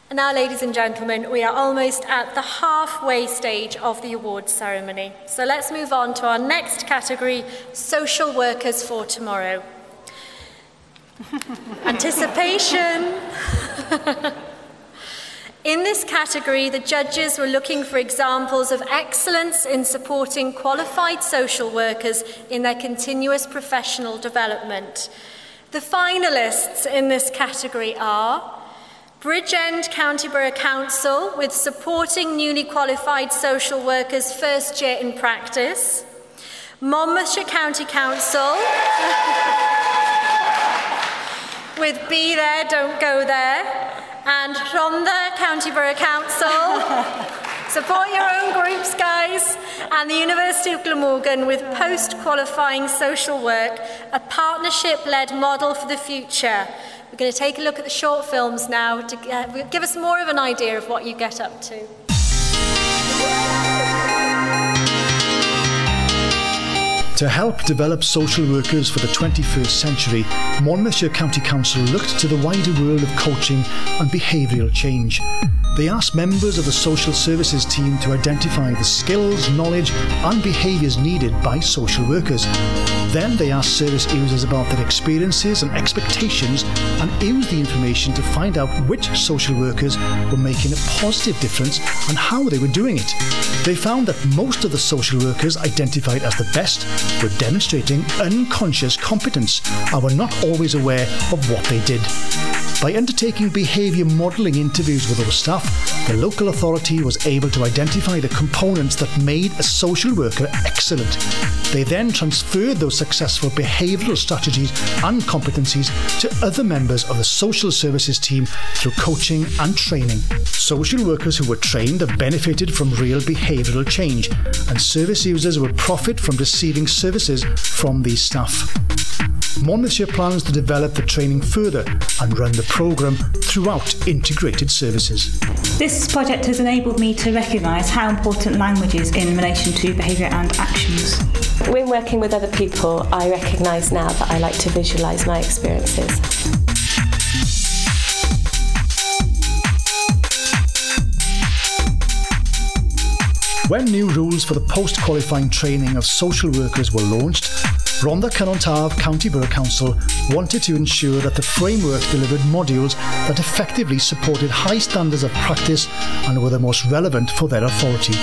And now, ladies and gentlemen, we are almost at the halfway stage of the awards ceremony. So let's move on to our next category, Social Workers for Tomorrow. Anticipation. In this category, the judges were looking for examples of excellence in supporting qualified social workers in their continuous professional development. The finalists in this category are Bridgend County Borough Council, with supporting newly qualified social workers first year in practice, Monmouthshire County Council, with Be There, Don't Go There, and Rhondda County Borough Council, support your own groups, guys, and the University of Glamorgan with post-qualifying social work, a partnership-led model for the future. We're going to take a look at the short films now to give us more of an idea of what you get up to. To help develop social workers for the 21st century, Monmouthshire County Council looked to the wider world of coaching and behavioural change. They asked members of the social services team to identify the skills, knowledge and behaviours needed by social workers. Then they asked service users about their experiences and expectations and used the information to find out which social workers were making a positive difference and how they were doing it. They found that most of the social workers identified as the best were demonstrating unconscious competence and were not always aware of what they did. By undertaking behaviour modelling interviews with other staff, the local authority was able to identify the components that made a social worker excellent. They then transferred those successful behavioural strategies and competencies to other members of the social services team through coaching and training. Social workers who were trained have benefited from real behavioural change, and service users will profit from receiving services from these staff. Monmouthshire plans to develop the training further and run the programme throughout integrated services. This project has enabled me to recognise how important language is in relation to behaviour and actions. When working with other people, I recognise now that I like to visualise my experiences. When new rules for the post-qualifying training of social workers were launched, Rhondda Cynon Taf County Borough Council wanted to ensure that the framework delivered modules that effectively supported high standards of practice and were the most relevant for their authority.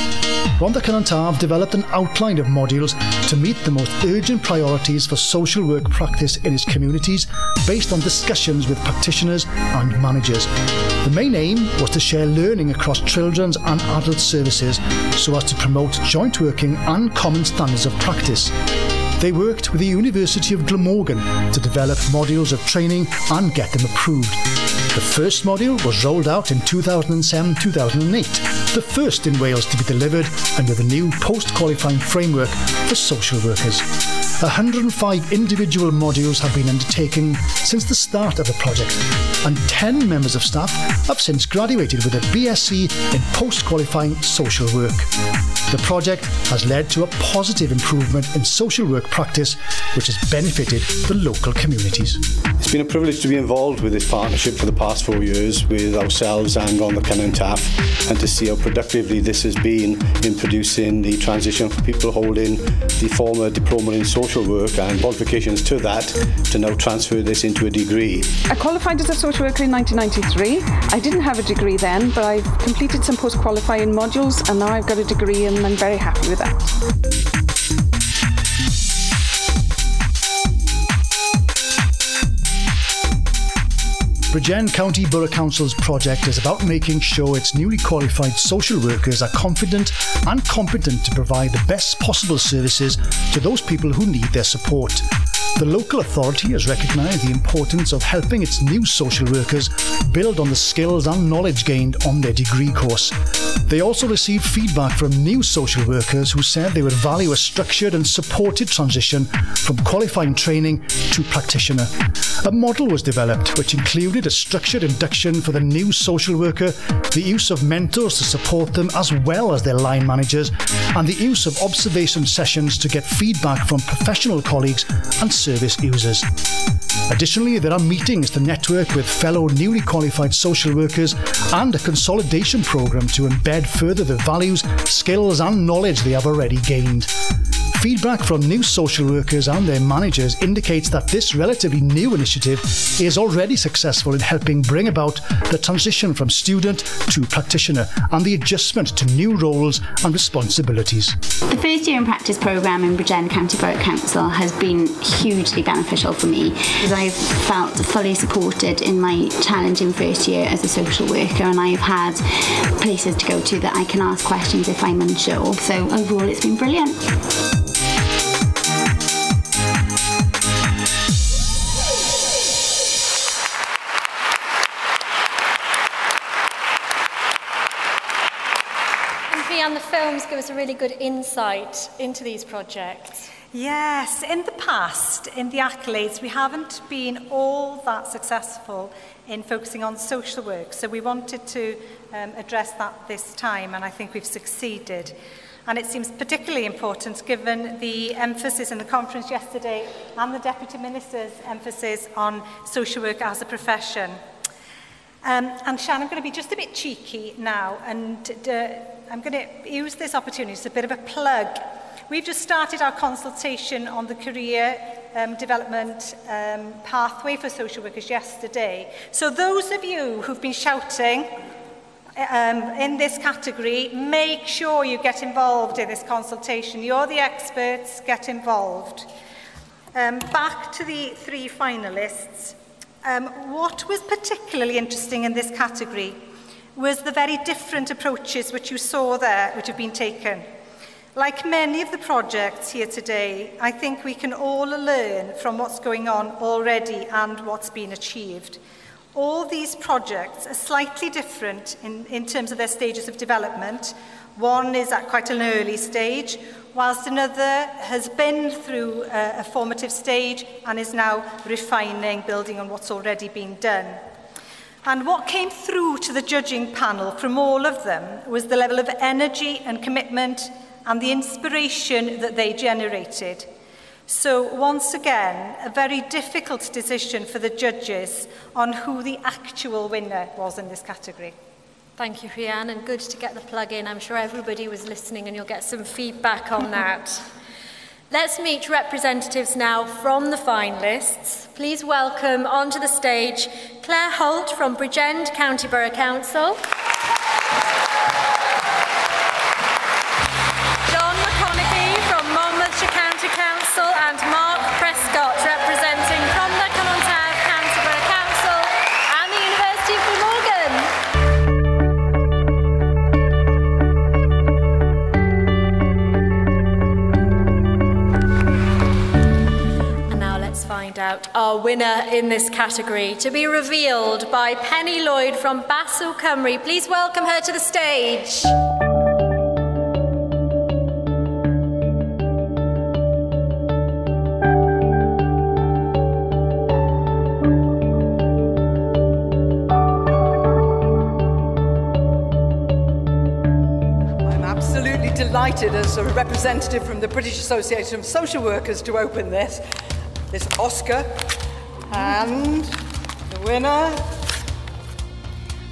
Rhondda Cynon Taf developed an outline of modules to meet the most urgent priorities for social work practice in its communities based on discussions with practitioners and managers. The main aim was to share learning across children's and adult services so as to promote joint working and common standards of practice. They worked with the University of Glamorgan to develop modules of training and get them approved. The first module was rolled out in 2007-2008, the first in Wales to be delivered under the new post-qualifying framework for social workers. 105 individual modules have been undertaken since the start of the project, and 10 members of staff have since graduated with a BSc in post-qualifying social work. The project has led to a positive improvement in social work practice, which has benefited the local communities. It's been a privilege to be involved with this partnership for the past 4 years with ourselves and Rhondda Cynon Taf, and to see how productively this has been in producing the transition for people holding the former diploma in social work and qualifications to that, to now transfer this into a degree. I qualified as a social worker in 1993. I didn't have a degree then, but I've completed some post-qualifying modules and now I've got a degree and I'm very happy with that. Bridgend County Borough Council's project is about making sure its newly qualified social workers are confident and competent to provide the best possible services to those people who need their support. The local authority has recognised the importance of helping its new social workers build on the skills and knowledge gained on their degree course. They also received feedback from new social workers who said they would value a structured and supported transition from qualifying training to practitioner. A model was developed which included a structured induction for the new social worker, the use of mentors to support them as well as their line managers, and the use of observation sessions to get feedback from professional colleagues and service users. Additionally, there are meetings to network with fellow newly qualified social workers and a consolidation programme to embed further the values, skills and knowledge they have already gained. Feedback from new social workers and their managers indicates that this relatively new initiative is already successful in helping bring about the transition from student to practitioner and the adjustment to new roles and responsibilities. The first year in practice programme in Bridgend County Borough Council has been hugely beneficial for me because I've felt fully supported in my challenging first year as a social worker, and I've had places to go to that I can ask questions if I'm unsure. So overall it's been brilliant. And the films give us a really good insight into these projects. Yes, in the past, in the accolades, we haven't been all that successful in focusing on social work. So we wanted to address that this time, and I think we've succeeded. And it seems particularly important given the emphasis in the conference yesterday and the Deputy Minister's emphasis on social work as a profession. And Shan, I'm going to be just a bit cheeky now, and I'm going to use this opportunity as a bit of a plug. We've just started our consultation on the career development pathway for social workers yesterday. So those of you who've been shouting in this category, make sure you get involved in this consultation. You're the experts, get involved. Back to the three finalists. What was particularly interesting in this category was the very different approaches which you saw there, which have been taken. Like many of the projects here today, I think we can all learn from what's going on already and what's been achieved. All these projects are slightly different in terms of their stages of development. One is at quite an early stage, whilst another has been through a formative stage and is now refining, building on what's already been done. And what came through to the judging panel from all of them was the level of energy and commitment and the inspiration that they generated. So once again, a very difficult decision for the judges on who the actual winner was in this category. Thank you, Rhian, and good to get the plug in. I'm sure everybody was listening and you'll get some feedback on that. Let's meet representatives now from the finalists. Please welcome onto the stage Claire Holt from Bridgend County Borough Council. John McConaughey from Monmouthshire County Council and Mark Prescott representing from the Canontarf County Borough Council and the University of Glamorgan. Find out our winner in this category, to be revealed by Penny Lloyd from Bassel Cymru. Please welcome her to the stage. I'm absolutely delighted as a representative from the British Association of Social Workers to open this Oscar, and the winner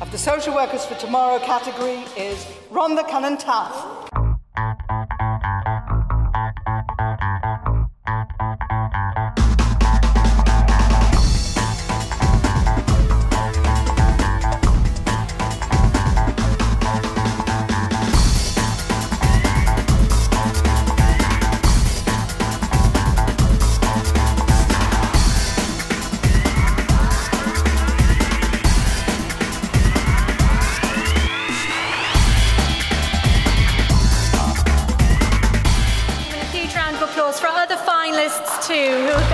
of the Social Workers for Tomorrow category is Rhondda Cynon Taf. Too, who are